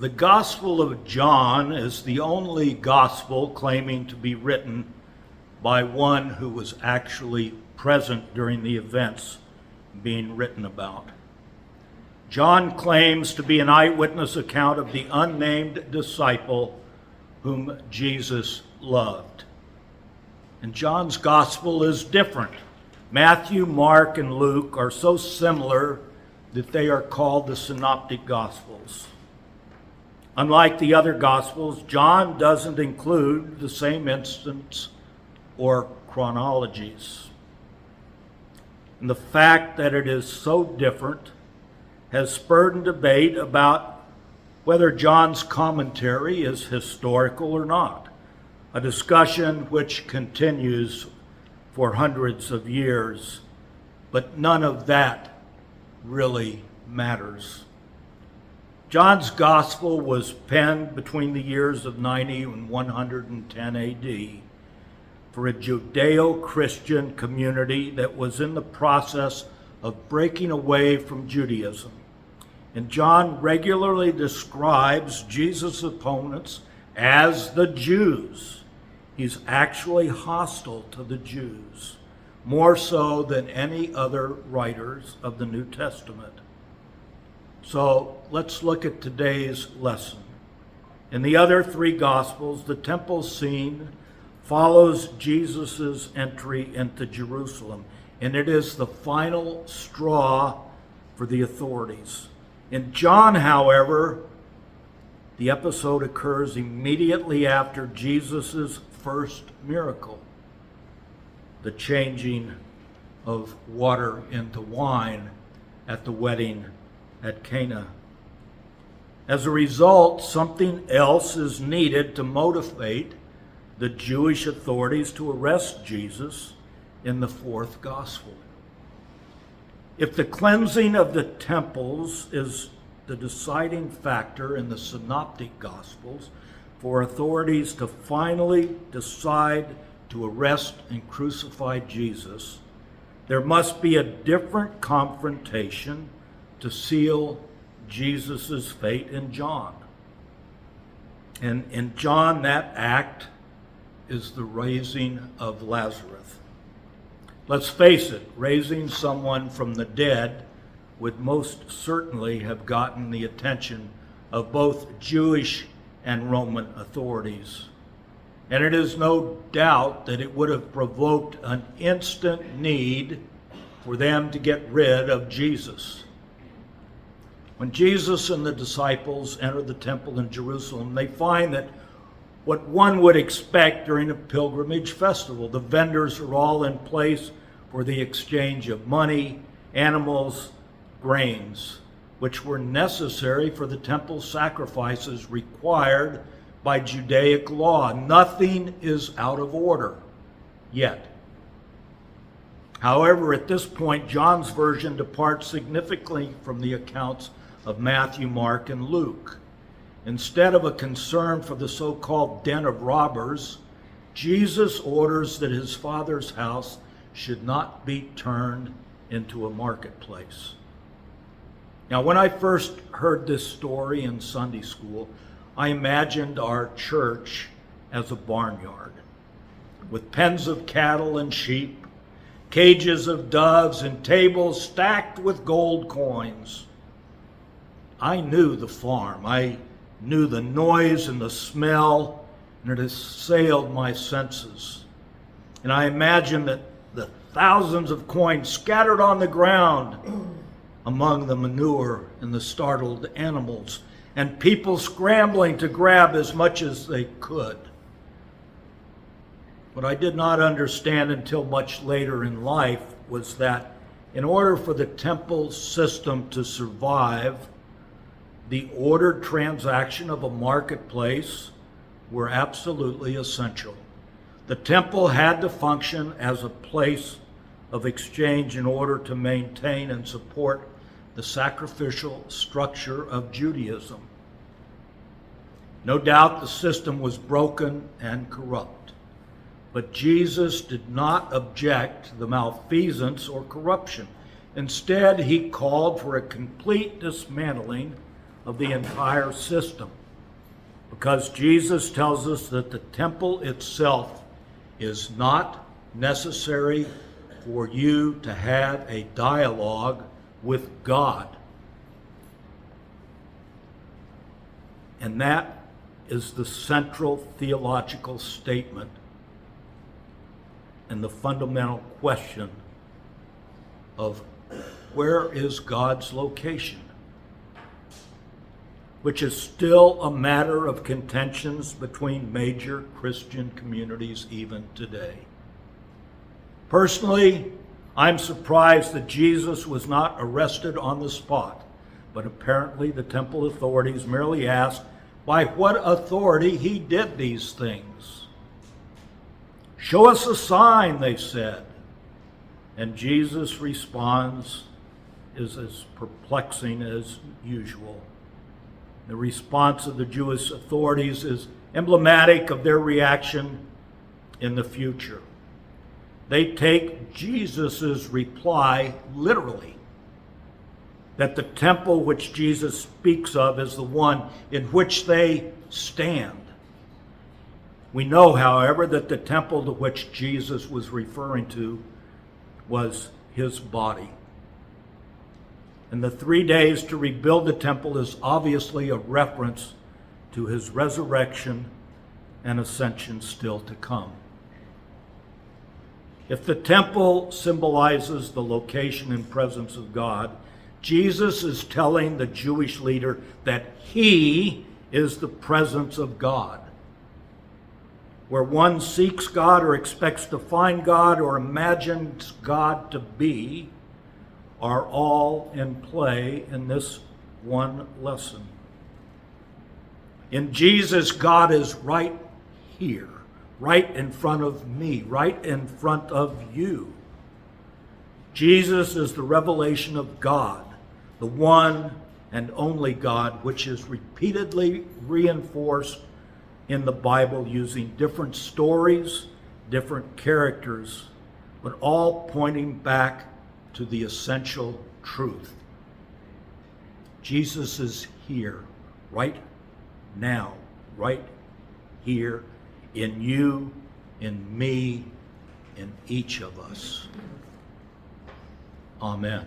The Gospel of John is the only gospel claiming to be written by one who was actually present during the events being written about. John claims to be an eyewitness account of the unnamed disciple whom Jesus loved. And John's gospel is different. Matthew, Mark, and Luke are so similar that they are called the Synoptic Gospels. Unlike the other Gospels, John doesn't include the same instance or chronologies. And the fact that it is so different has spurred a debate about whether John's commentary is historical or not, a discussion which continues for hundreds of years, but none of that really matters. John's gospel was penned between the years of 90 and 110 AD for a Judeo-Christian community that was in the process of breaking away from Judaism. And John regularly describes Jesus' opponents as the Jews. He's actually hostile to the Jews, more so than any other writers of the New Testament. So let's look at today's lesson. In the other three Gospels, the temple scene follows Jesus' entry into Jerusalem, and it is the final straw for the authorities. In John, however, the episode occurs immediately after Jesus' first miracle, the changing of water into wine at the wedding at Cana. As a result, something else is needed to motivate the Jewish authorities to arrest Jesus in the fourth gospel. If the cleansing of the temples is the deciding factor in the Synoptic Gospels for authorities to finally decide to arrest and crucify Jesus, there must be a different confrontation to seal Jesus' fate in John. And in John, that act is the raising of Lazarus. Let's face it, raising someone from the dead would most certainly have gotten the attention of both Jewish and Roman authorities. And it is no doubt that it would have provoked an instant need for them to get rid of Jesus. When Jesus and the disciples enter the temple in Jerusalem, they find that what one would expect during a pilgrimage festival. The vendors are all in place for the exchange of money, animals, grains, which were necessary for the temple sacrifices required by Judaic law. Nothing is out of order yet. However, at this point, John's version departs significantly from the accounts of Matthew, Mark, and Luke. Instead of a concern for the so-called den of robbers, Jesus orders that his Father's house should not be turned into a marketplace. Now, when I first heard this story in Sunday school, I imagined our church as a barnyard with pens of cattle and sheep, cages of doves, and tables stacked with gold coins. I knew the farm. I knew the noise and the smell, and it assailed my senses. And I imagined that the thousands of coins scattered on the ground among the manure and the startled animals, and people scrambling to grab as much as they could. What I did not understand until much later in life was that in order for the temple system to survive, the ordered transaction of a marketplace were absolutely essential. The temple had to function as a place of exchange in order to maintain and support the sacrificial structure of Judaism. No doubt the system was broken and corrupt, but Jesus did not object to the malfeasance or corruption. Instead, he called for a complete dismantling of the entire system, because Jesus tells us that the temple itself is not necessary for you to have a dialogue with God. And that is the central theological statement and the fundamental question of where is God's location, which is still a matter of contentions between major Christian communities even today. Personally, I'm surprised that Jesus was not arrested on the spot, but apparently the temple authorities merely asked by what authority he did these things. "Show us a sign," they said. And Jesus' response is as perplexing as usual. The response of the Jewish authorities is emblematic of their reaction in the future. They take Jesus' reply literally, that the temple which Jesus speaks of is the one in which they stand. We know, however, that the temple to which Jesus was referring to was his body. And the 3 days to rebuild the temple is obviously a reference to his resurrection and ascension still to come. If the temple symbolizes the location and presence of God, Jesus is telling the Jewish leader that he is the presence of God. Where one seeks God or expects to find God or imagines God to be are all in play in this one lesson. In Jesus, God is right here, right in front of me, right in front of you. Jesus is the revelation of God, the one and only God, which is repeatedly reinforced in the Bible using different stories, different characters, but all pointing back to the essential truth. Jesus is here, right now, right here, in you, in me, in each of us. Amen.